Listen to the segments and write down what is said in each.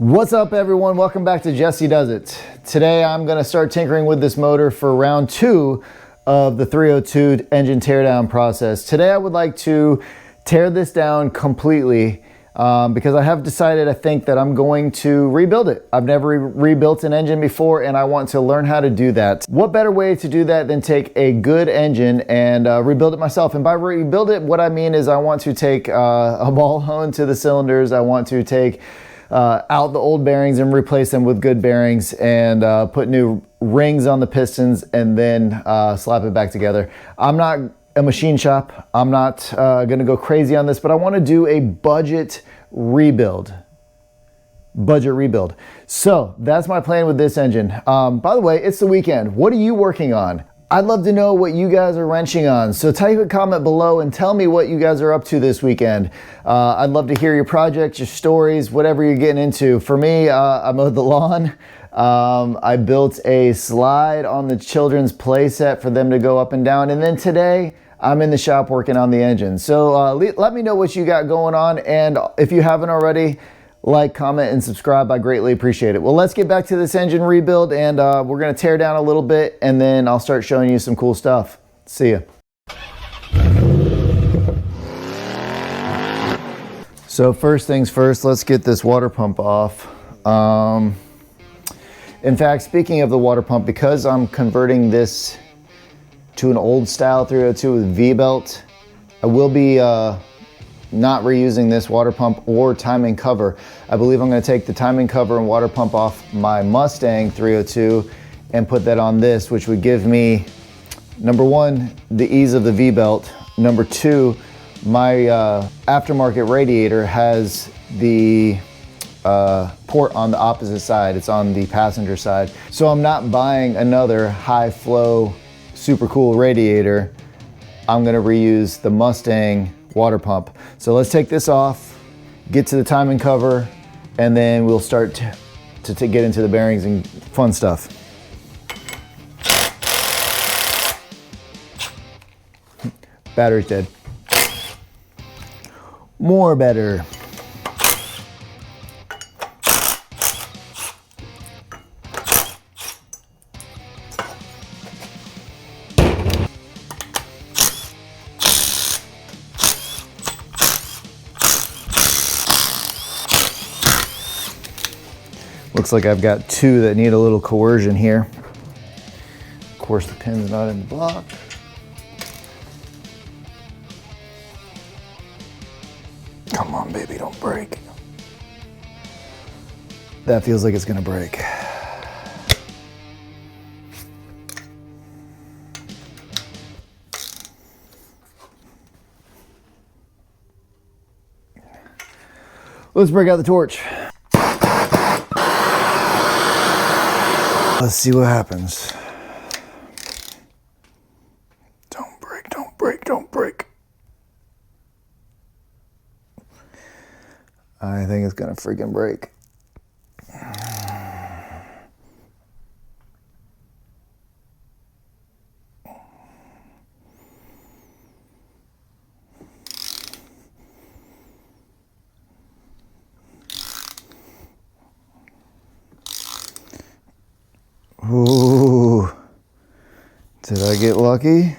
What's up everyone, welcome back to Jesse Does It. Today I'm going to start tinkering with this motor for round 2 of the 302 engine teardown process. Today I would like to tear this down completely because I have decided, I think, that I'm going to rebuild it. I've never rebuilt an engine before and I want to learn how to do that. What better way to do that than take a good engine and rebuild it myself? And by rebuild it, what I mean is I want to take a ball hone to the cylinders. I want to take out the old bearings and replace them with good bearings and put new rings on the pistons and then slap it back together. I'm not a machine shop. I'm not gonna go crazy on this, but I want to do a budget rebuild. So that's my plan with this engine. By the way, it's the weekend. What are you working on? I'd love to know what you guys are wrenching on. So type a comment below and tell me what you guys are up to this weekend. I'd love to hear your projects, your stories, whatever you're getting into. For me, I mowed the lawn. I built a slide on the children's play set for them to go up and down. And then today, I'm in the shop working on the engine. So let me know what you got going on. And if you haven't already, like, comment, and subscribe. I greatly appreciate it. Well, let's get back to this engine rebuild, and we're gonna tear down a little bit, and then I'll start showing you some cool stuff. See ya. So first things first, let's get this water pump off. In fact, speaking of the water pump, because I'm converting this to an old style 302 with V-belt, I will be not reusing this water pump or timing cover. I believe I'm going to take the timing cover and water pump off my Mustang 302 and put that on this, which would give me, number one, the ease of the V-belt. Number two, my aftermarket radiator has the port on the opposite side. It's on the passenger side. So I'm not buying another high flow, super cool radiator. I'm going to reuse the Mustang water pump. So let's take this off, get to the timing cover, and then we'll start to get into the bearings and fun stuff. Battery's dead. More better. Looks like I've got two that need a little coercion here. Of course, the pin's not in the block. Come on, baby, don't break. That feels like it's gonna break. Let's break out the torch. Let's see what happens. Don't break, don't break, don't break. I think it's gonna freaking break. Ooh, did I get lucky?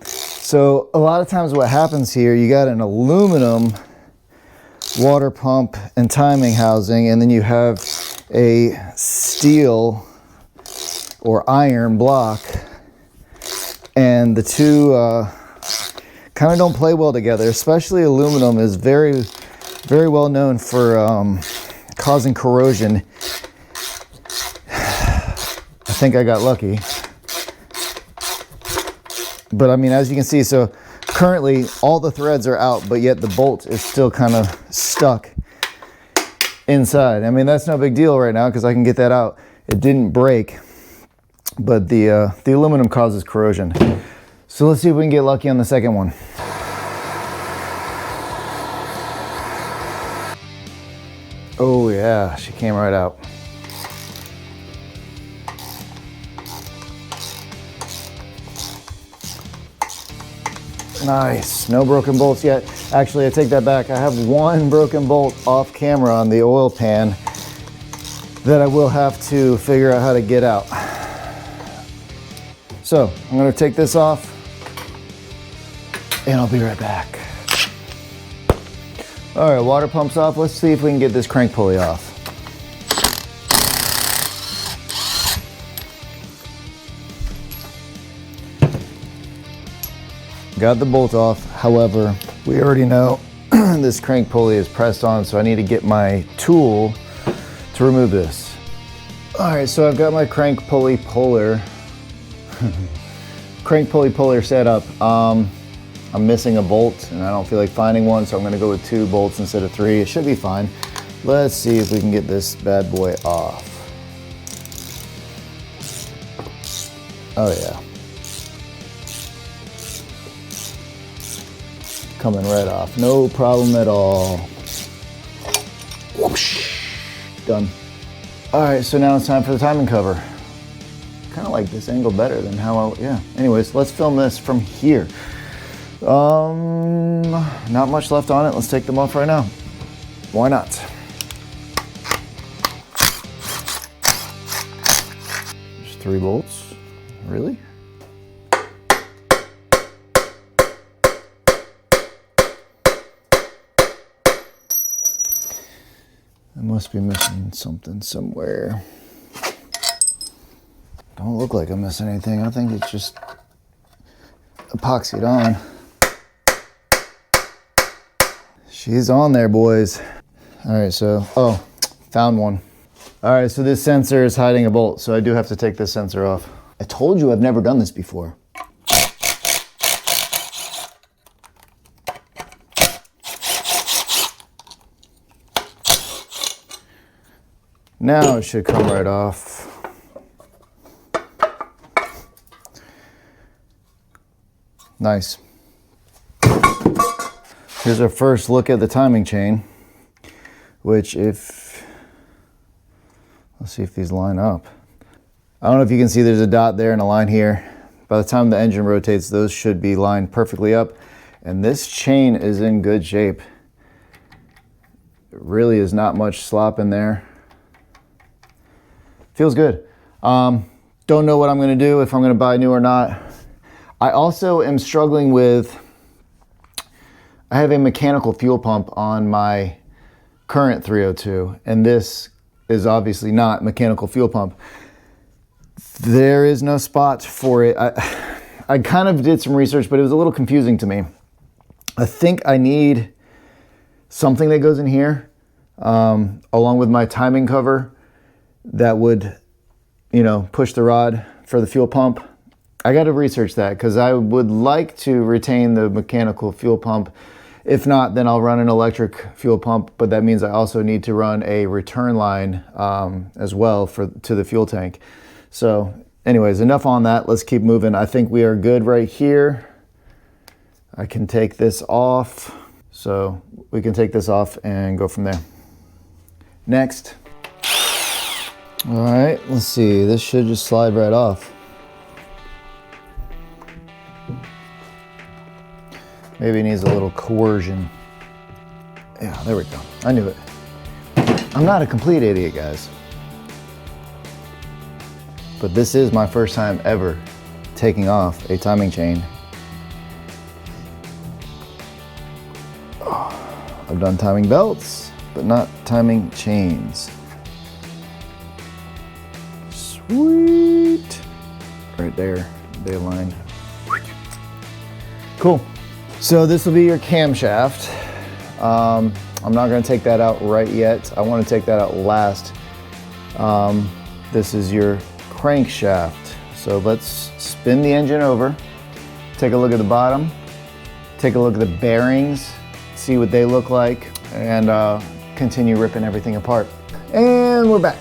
So a lot of times what happens here, you got an aluminum water pump and timing housing, and then you have a steel or iron block, and the two kind of don't play well together. Especially aluminum is very, very well known for causing corrosion. I think I got lucky. But I mean, as you can see, so currently all the threads are out, but yet the bolt is still kind of stuck inside. I mean, that's no big deal right now because I can get that out. It didn't break, but the aluminum causes corrosion. So let's see if we can get lucky on the second one. Oh yeah, she came right out. Nice, no broken bolts yet. Actually, I take that back. I have one broken bolt off camera on the oil pan, that I will have to figure out how to get out. So I'm gonna take this off and I'll be right back. All right, water pump's off. Let's see if we can get this crank pulley off. Got the bolt off. However, we already know this crank pulley is pressed on, so I need to get my tool to remove this. All right, so I've got my crank pulley puller set up. I'm missing a bolt and I don't feel like finding one, so I'm gonna go with 2 bolts instead of 3. It should be fine. Let's see if we can get this bad boy off. Oh yeah. Coming right off, no problem at all. Whoosh, done. All right, so now it's time for the timing cover. Kind of like this angle better than how yeah. Anyways, let's film this from here. Not much left on it. Let's take them off right now. Why not? There's 3 bolts. Really? I must be missing something somewhere. Don't look like I'm missing anything. I think it's just epoxied on. She's on there, boys. All right, so, oh, found one. All right, so this sensor is hiding a bolt, so I do have to take this sensor off. I told you I've never done this before. Now it should come right off. Nice. Here's our first look at the timing chain, which let's see if these line up. I don't know if you can see there's a dot there and a line here. By the time the engine rotates, those should be lined perfectly up. And this chain is in good shape. There really is not much slop in there. Feels good. Don't know what I'm gonna do, if I'm gonna buy new or not. I also am struggling with, I have a mechanical fuel pump on my current 302, and this is obviously not mechanical fuel pump. There is no spot for it. I kind of did some research, but it was a little confusing to me. I think I need something that goes in here, along with my timing cover, that would, you know, push the rod for the fuel pump. I got to research that because I would like to retain the mechanical fuel pump. If not, then I'll run an electric fuel pump, but that means I also need to run a return line as well to the fuel tank. So anyways, enough on that. Let's keep moving. I think we are good right here. I can take this off. So we can take this off and go from there. Next. All right, let's see. This should just slide right off. Maybe it needs a little coercion. Yeah, there we go. I knew it. I'm not a complete idiot, guys. But this is my first time ever taking off a timing chain. I've done timing belts, but not timing chains. Sweet. Right there, they align. Cool. So this will be your camshaft. I'm not gonna take that out right yet. I wanna take that out last. This is your crankshaft. So let's spin the engine over, take a look at the bottom, take a look at the bearings, see what they look like, and continue ripping everything apart. And we're back.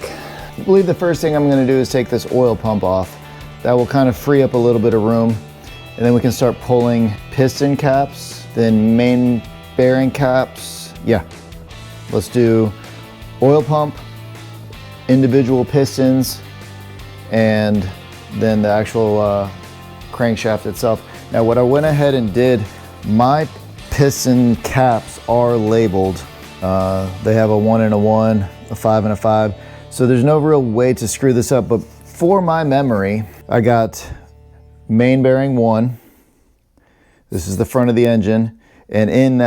I believe the first thing I'm gonna do is take this oil pump off. That will kind of free up a little bit of room. And then we can start pulling piston caps, then main bearing caps. Yeah, let's do oil pump, individual pistons, and then the actual crankshaft itself. Now what I went ahead and did, my piston caps are labeled. They have a 1 and a 1, a 5 and a 5. So there's no real way to screw this up, but for my memory, I got main bearing 1. This is the front of the engine, and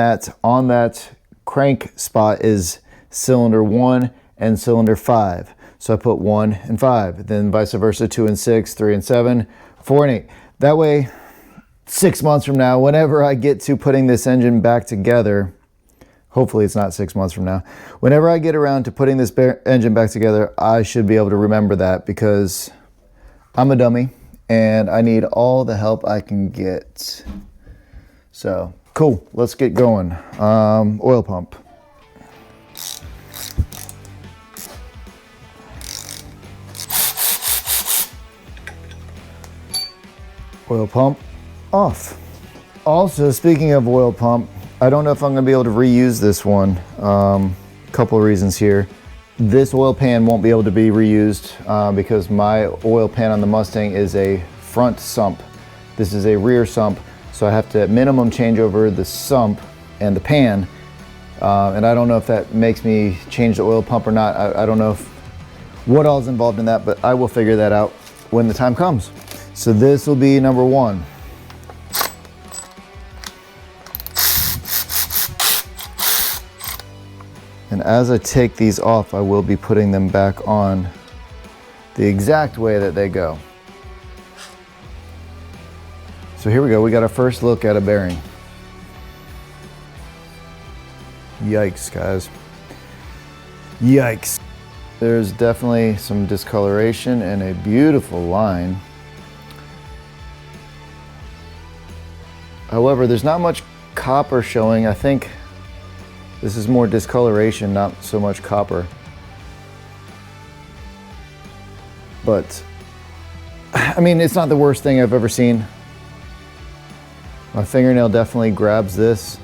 on that crank spot is cylinder 1 and cylinder 5. So I put 1 and 5, then vice versa, 2 and 6, 3 and 7, 4 and 8. That way, 6 months from now, whenever I get to putting this engine back together, hopefully it's not 6 months from now, whenever I get around to putting this engine back together, I should be able to remember that, because I'm a dummy and I need all the help I can get. So cool, let's get going. Oil pump. Oil pump off. Also, speaking of oil pump, I don't know if I'm gonna be able to reuse this one. Couple of reasons here. This oil pan won't be able to be reused because my oil pan on the Mustang is a front sump. This is a rear sump, so I have to at minimum change over the sump and the pan. And I don't know if that makes me change the oil pump or not. I don't know what all is involved in that, but I will figure that out when the time comes. So this will be number 1. And as I take these off, I will be putting them back on the exact way that they go. So here we go, we got our first look at a bearing. Yikes, guys. Yikes. There's definitely some discoloration and a beautiful line. However, there's not much copper showing. I think this is more discoloration, not so much copper. But, I mean, it's not the worst thing I've ever seen. My fingernail definitely grabs this.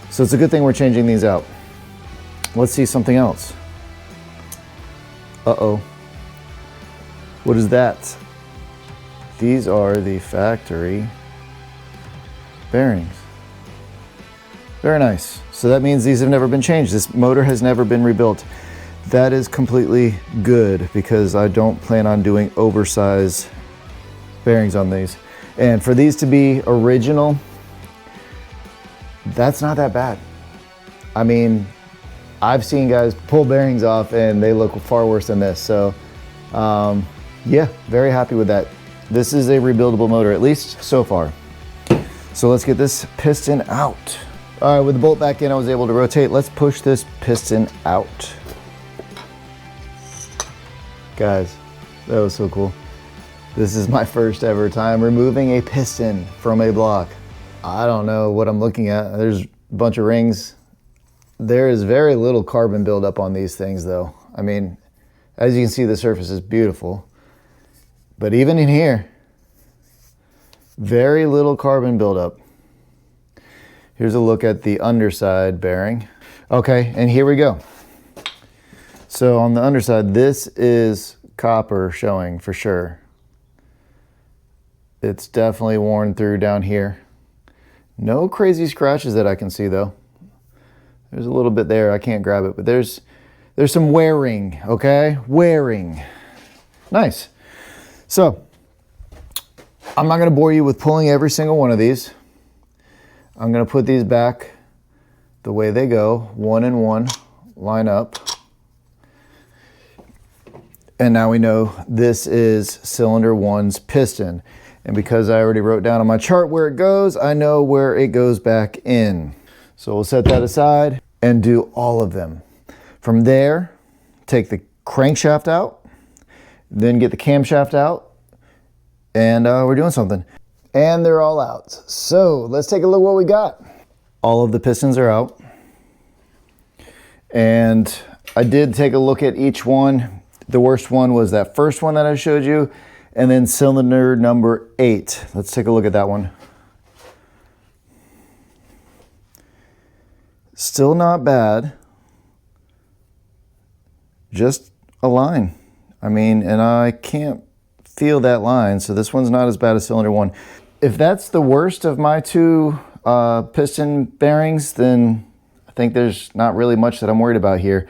So it's a good thing we're changing these out. Let's see something else. Uh-oh. What is that? These are the factory bearings. Very nice. So that means these have never been changed. This motor has never been rebuilt. That is completely good, because I don't plan on doing oversized bearings on these. And for these to be original, that's not that bad. I mean, I've seen guys pull bearings off and they look far worse than this. So yeah, very happy with that. This is a rebuildable motor, at least so far. So let's get this piston out. All right, with the bolt back in, I was able to rotate. Let's push this piston out. Guys, that was so cool. This is my first ever time removing a piston from a block. I don't know what I'm looking at. There's a bunch of rings. There is very little carbon buildup on these things though. I mean, as you can see, the surface is beautiful. But even in here, very little carbon buildup. Here's a look at the underside bearing. Okay, and here we go. So on the underside, this is copper showing for sure. It's definitely worn through down here. No crazy scratches that I can see though. There's a little bit there, I can't grab it, but there's some wearing, okay? Wearing. Nice. So, I'm not gonna bore you with pulling every single one of these. I'm gonna put these back the way they go, 1 and 1, line up. And now we know this is cylinder 1's piston. And because I already wrote down on my chart where it goes, I know where it goes back in. So we'll set that aside and do all of them. From there, take the crankshaft out, then get the camshaft out, and we're doing something. And they're all out. So let's take a look what we got. All of the pistons are out. And I did take a look at each one. The worst one was that first one that I showed you, and then cylinder number 8. Let's take a look at that one. Still not bad. Just a line. I mean, and I can't feel that line, so this one's not as bad as cylinder 1. If that's the worst of my 2 piston bearings, then I think there's not really much that I'm worried about here.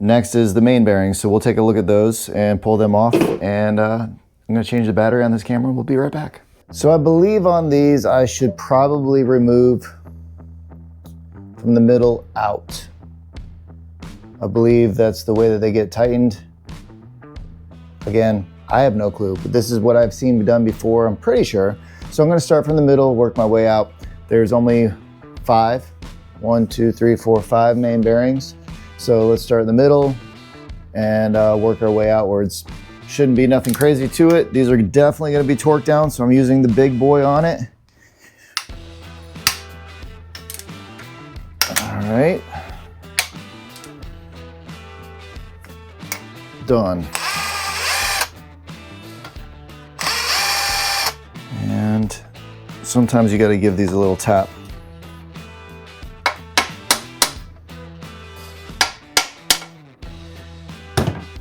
Next is the main bearings. So we'll take a look at those and pull them off. And I'm gonna change the battery on this camera. We'll be right back. So I believe on these, I should probably remove from the middle out. I believe that's the way that they get tightened. Again, I have no clue, but this is what I've seen done before, I'm pretty sure. So I'm gonna start from the middle, work my way out. There's only 5, 1, 2, 3, 4, 5 main bearings. So let's start in the middle and work our way outwards. Shouldn't be nothing crazy to it. These are definitely gonna be torqued down, so I'm using the big boy on it. All right. Done. And sometimes you got to give these a little tap.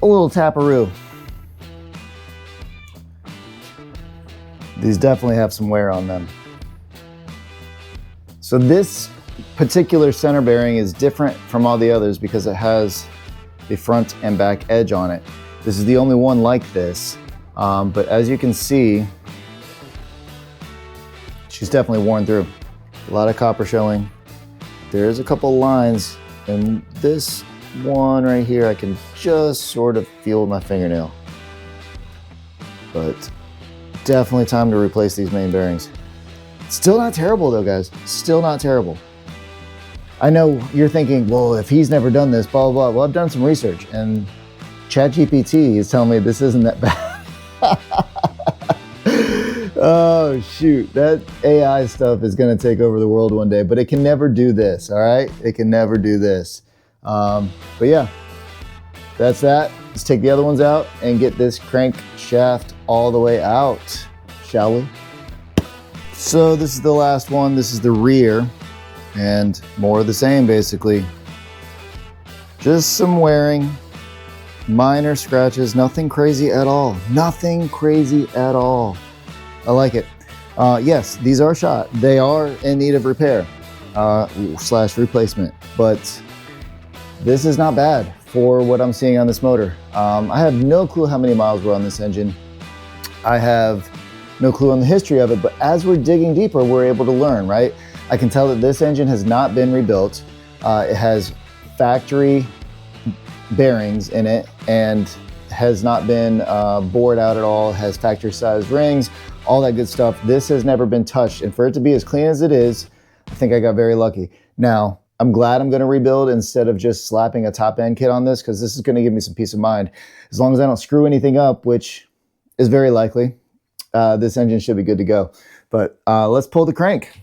A little taparoo. These definitely have some wear on them. So this particular center bearing is different from all the others because it has the front and back edge on it. This is the only one like this, but as you can see, she's definitely worn through. A lot of copper showing. There's a couple lines, and this one right here, I can just sort of feel with my fingernail. But definitely time to replace these main bearings. Still not terrible though, guys. Still not terrible. I know you're thinking, well, if he's never done this, blah, blah, blah. Well, I've done some research, and ChatGPT is telling me this isn't that bad. Oh, shoot. That AI stuff is going to take over the world one day, but it can never do this, all right? It can never do this. But yeah, that's that. Let's take the other ones out and get this crank shaft all the way out, shall we? So this is the last one. This is the rear. And more of the same, basically. Just some wearing, minor scratches, nothing crazy at all. Nothing crazy at all. I like it. Yes, these are shot. They are in need of repair slash replacement, but this is not bad for what I'm seeing on this motor. I have no clue how many miles were on this engine. I have no clue on the history of it, but as we're digging deeper, we're able to learn, right? I can tell that this engine has not been rebuilt. It has factory bearings in it and has not been bored out at all, has factory sized rings, all that good stuff. This has never been touched, and for it to be as clean as it is, I think I got very lucky. Now, I'm glad I'm gonna rebuild instead of just slapping a top end kit on this, because this is gonna give me some peace of mind. As long as I don't screw anything up, which is very likely, this engine should be good to go. But let's pull the crank.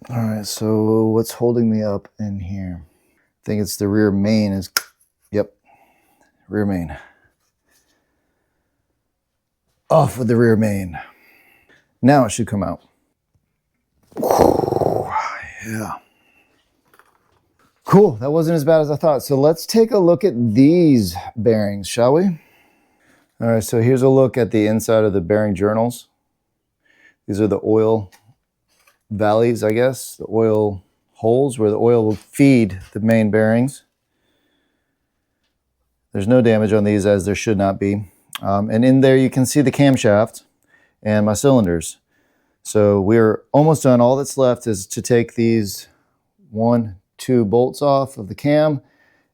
All right, so what's holding me up in here? I think it's the rear main is, yep, rear main. Off with the rear main. Now it should come out. Whew, yeah. Cool, that wasn't as bad as I thought. So let's take a look at these bearings, shall we? All right, so here's a look at the inside of the bearing journals. These are the oil valleys, I guess, the oil holes where the oil will feed the main bearings. There's no damage on these, as there should not be. And in there you can see the camshaft and my cylinders. So we're almost done. All that's left is to take these 1, 2 bolts off of the cam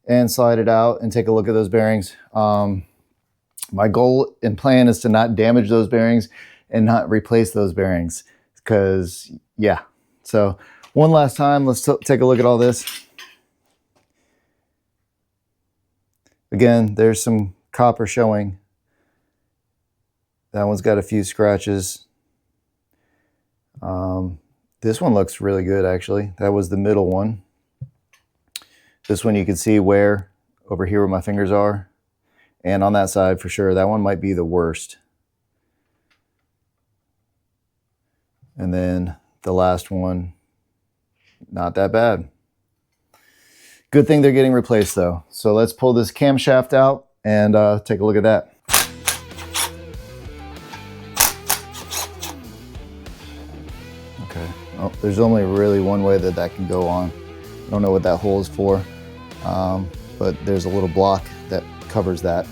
and slide it out and take a look at those bearings. My goal and plan is to not damage those bearings and not replace those bearings, because yeah. So one last time, let's take a look at all this. Again, there's some copper showing. That one's got a few scratches. This one looks really good, actually. That was the middle one. This one you can see where, over here where my fingers are. And on that side for sure, that one might be the worst. And then the last one, not that bad. Good thing they're getting replaced though. So let's pull this camshaft out and take a look at that. Okay, oh, there's only really one way that that can go on. I don't know what that hole is for, but there's a little block that covers that.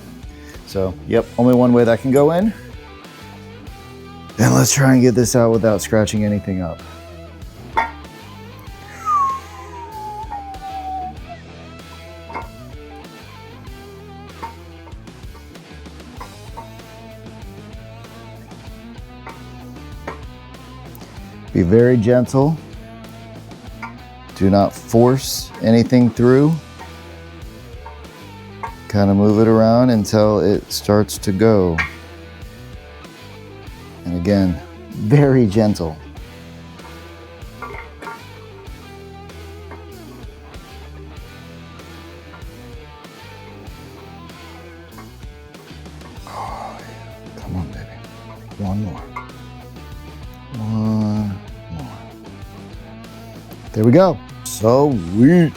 So, yep, only one way that can go in. And let's try and get this out without scratching anything up. Be very gentle. Do not force anything through. Kind of move it around until it starts to go. And again, very gentle. Oh, come on, baby. One more. One more. There we go. Sweet.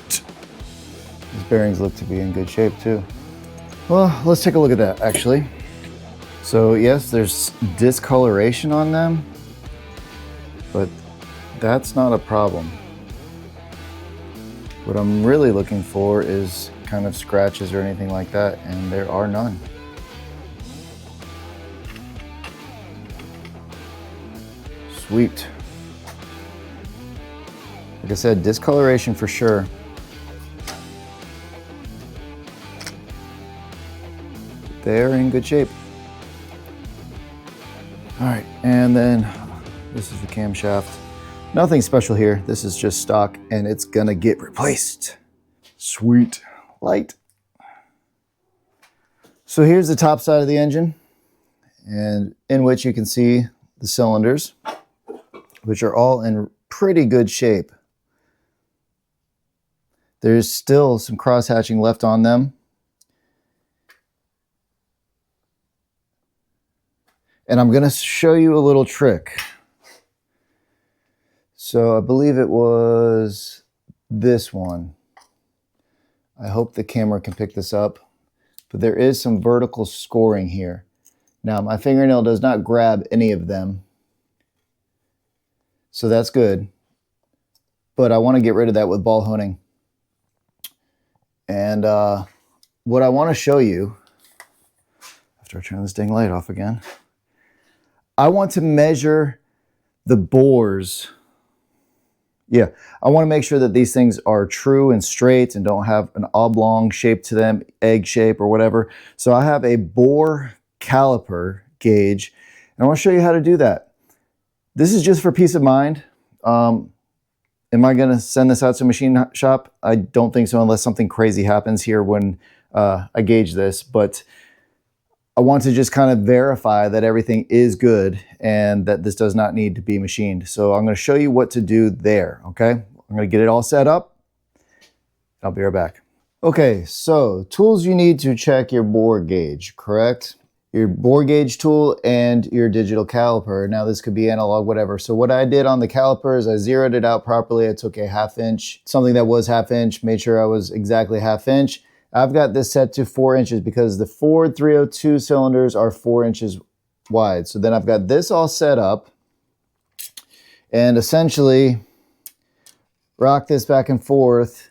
These bearings look to be in good shape too. Well, let's take a look at that actually. So yes, there's discoloration on them, but that's not a problem. What I'm really looking for is kind of scratches or anything like that, and there are none. Sweet. Like I said, discoloration for sure. They're in good shape. All right, and then this is the camshaft. Nothing special here. This is just stock and it's gonna get replaced. Sweet. Light. So here's the top side of the engine, and in which you can see the cylinders, which are all in pretty good shape. There's still some cross hatching left on them. And I'm gonna show you a little trick. So I believe it was this one. I hope the camera can pick this up, but there is some vertical scoring here. Now my fingernail does not grab any of them, so that's good. But I wanna get rid of that with ball honing. And what I wanna show you, after I turn this dang light off again, I want to measure the bores. Yeah, I want to make sure that these things are true and straight and don't have an oblong shape to them, egg shape or whatever. So I have a bore caliper gauge, and I want to show you how to do that. This is just for peace of mind. Am I going to send this out to a machine shop? I don't think so, unless something crazy happens here when I gauge this, but I want to just kind of verify that everything is good and that this does not need to be machined. So I'm going to show you what to do there, okay? I'm going to get it all set up. I'll be right back. Okay, so tools you need to check your bore gauge, correct? Your bore gauge tool and your digital caliper. Now this could be analog, whatever. So what I did on the caliper is I zeroed it out properly. I took a 1/2 inch, something that was 1/2 inch, made sure I was exactly 1/2 inch. I've got this set to 4 inches because the Ford 302 cylinders are 4 inches wide. So then I've got this all set up and essentially rock this back and forth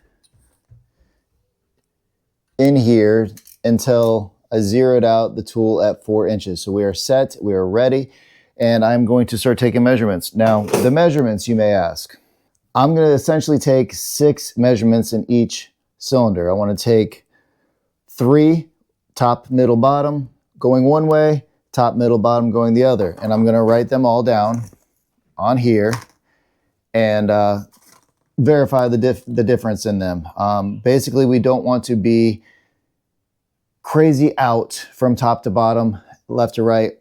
in here until I zeroed out the tool at 4 inches. So we are set, we are ready, and I'm going to start taking measurements. Now, the measurements, you may ask. I'm going to essentially take 6 measurements in each cylinder. I want to take 3, top, middle, bottom, going one way, top, middle, bottom, going the other. And I'm gonna write them all down on here and verify the difference in them. Basically, we don't want to be crazy out from top to bottom, left to right,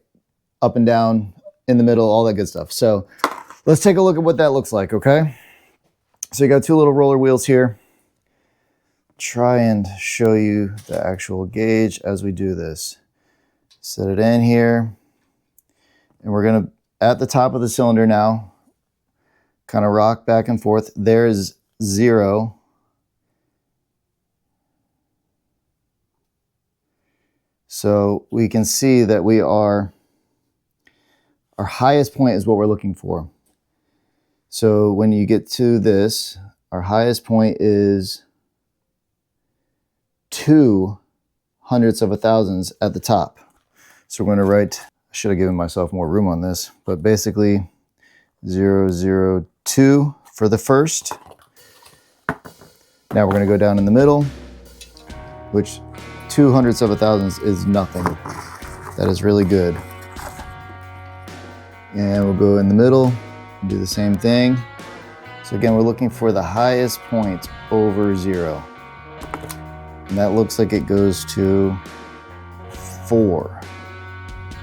up and down, in the middle, all that good stuff. So let's take a look at what that looks like, okay? So you got 2 little roller wheels here. Try and show you the actual gauge as we do this. Set it in here, and we're gonna, at the top of the cylinder now, kind of rock back and forth. There's 0. So we can see that we are, our highest point is what we're looking for. So when you get to this, our highest point is 2 hundredths of a thousandths at the top. So we're going to write, I should have given myself more room on this, but basically 0.002 for the first. Now we're going to go down in the middle, which 2 hundredths of a thousandths is nothing. That is really good. And we'll go in the middle and do the same thing. So again, we're looking for the highest point over 0. And that looks like it goes to 4.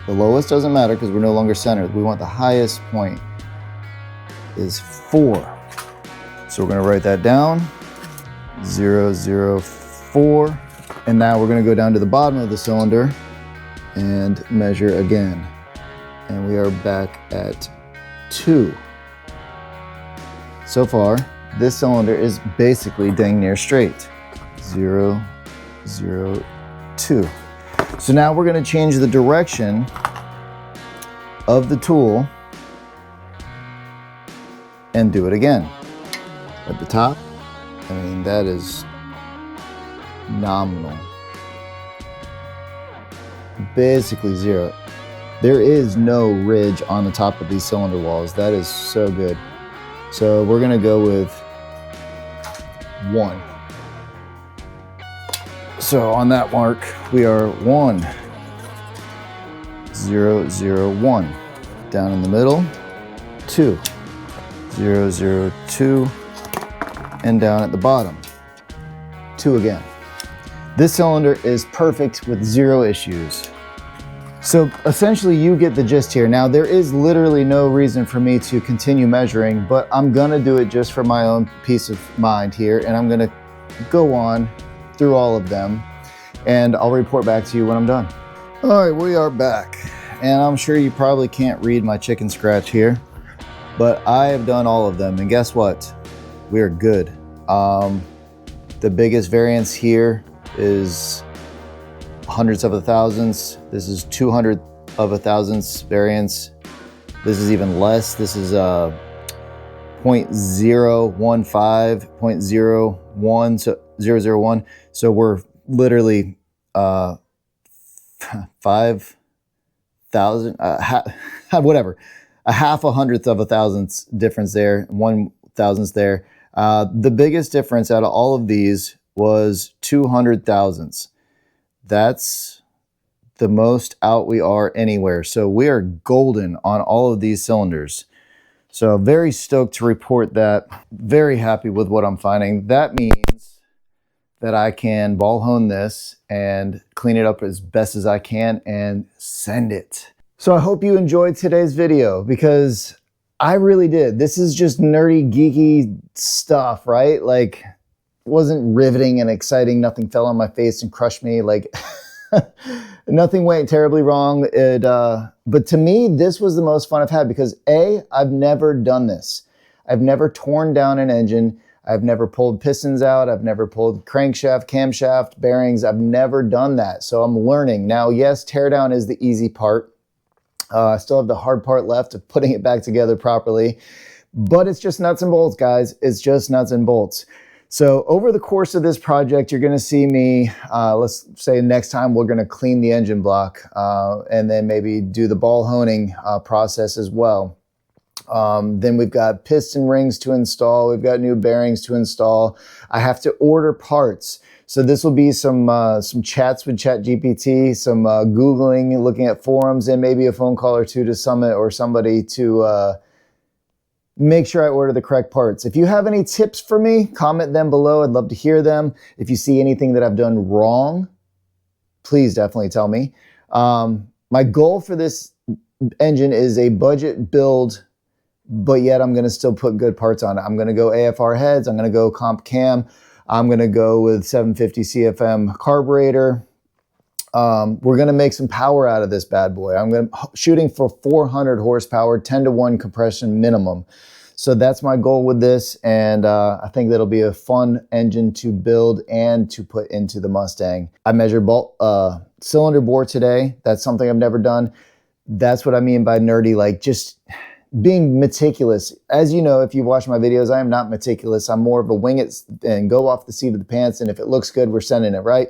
The lowest doesn't matter because we're no longer centered. We want the highest point is 4. So we're going to write that down, 0.004. And now we're going to go down to the bottom of the cylinder and measure again. And we are back at 2. So far, this cylinder is basically dang near straight. 0.002. So now we're going to change the direction of the tool and do it again. At the top, I mean, that is nominal. Basically 0. There is no ridge on the top of these cylinder walls. That is so good. So we're going to go with 1. So on that mark, we are 1, 0, 0, 1. Down in the middle, 2, 0, 0, 2. And down at the bottom, 2 again. This cylinder is perfect with 0 issues. So essentially you get the gist here. Now there is literally no reason for me to continue measuring, but I'm gonna do it just for my own peace of mind here, and I'm gonna go on through all of them and I'll report back to you when I'm done. All right, we are back, and I'm sure you probably can't read my chicken scratch here, but I have done all of them, and guess what? We are good. The biggest variance here is hundredths of a thousandths. This is 200 of a thousandths variance. This is even less. This is 0.015, 0.01, so 0.001. So we're literally 5,000, whatever, a half a hundredth of a thousandths difference there, 1 thousandths there. The biggest difference out of all of these was 200 thousandths. That's the most out we are anywhere. So we are golden on all of these cylinders. So very stoked to report that. Very happy with what I'm finding. That means that I can ball hone this and clean it up as best as I can and send it. So I hope you enjoyed today's video, because I really did. This is just nerdy, geeky stuff, right? Like, it wasn't riveting and exciting. Nothing fell on my face and crushed me. Like, nothing went terribly wrong. But to me, this was the most fun I've had because A, I've never done this. I've never torn down an engine. I've never pulled pistons out. I've never pulled crankshaft, camshaft, bearings. I've never done that. So I'm learning. Now, yes, teardown is the easy part. I still have the hard part left of putting it back together properly, but it's just nuts and bolts, guys. It's just nuts and bolts. So over the course of this project, you're going to see me, let's say next time we're going to clean the engine block and then maybe do the ball honing process as well. Then we've got piston rings to install. We've got new bearings to install. I have to order parts. So this will be some chats with ChatGPT, some Googling, looking at forums, and maybe a phone call or two to Summit or somebody to make sure I order the correct parts. If you have any tips for me, comment them below. I'd love to hear them. If you see anything that I've done wrong, please definitely tell me. My goal for this engine is a budget build, but yet I'm going to still put good parts on it. I'm going to go AFR heads. I'm going to go comp cam. I'm going to go with 750 CFM carburetor. We're going to make some power out of this bad boy. I'm shooting for 400 horsepower, 10-to-1 compression minimum. So that's my goal with this. And I think that'll be a fun engine to build and to put into the Mustang. I measured cylinder bore today. That's something I've never done. That's what I mean by nerdy, like just being meticulous. As you know, if you've watched my videos, I am not meticulous. I'm more of a wing it and go off the seat of the pants. And if it looks good, we're sending it, right?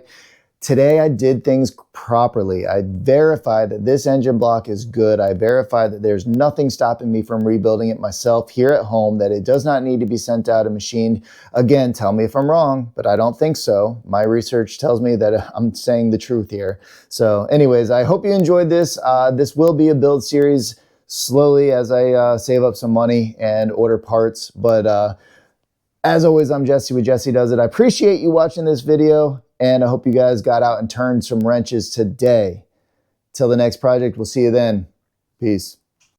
Today, I did things properly. I verified that this engine block is good. I verified that there's nothing stopping me from rebuilding it myself here at home, that it does not need to be sent out and machined. Again, tell me if I'm wrong, but I don't think so. My research tells me that I'm saying the truth here. So anyways, I hope you enjoyed this. This will be a build series slowly as I save up some money and order parts. But as always, I'm Jesse with Jesse Does It. I appreciate you watching this video, and I hope you guys got out and turned some wrenches today. Till the next project, we'll see you then. Peace.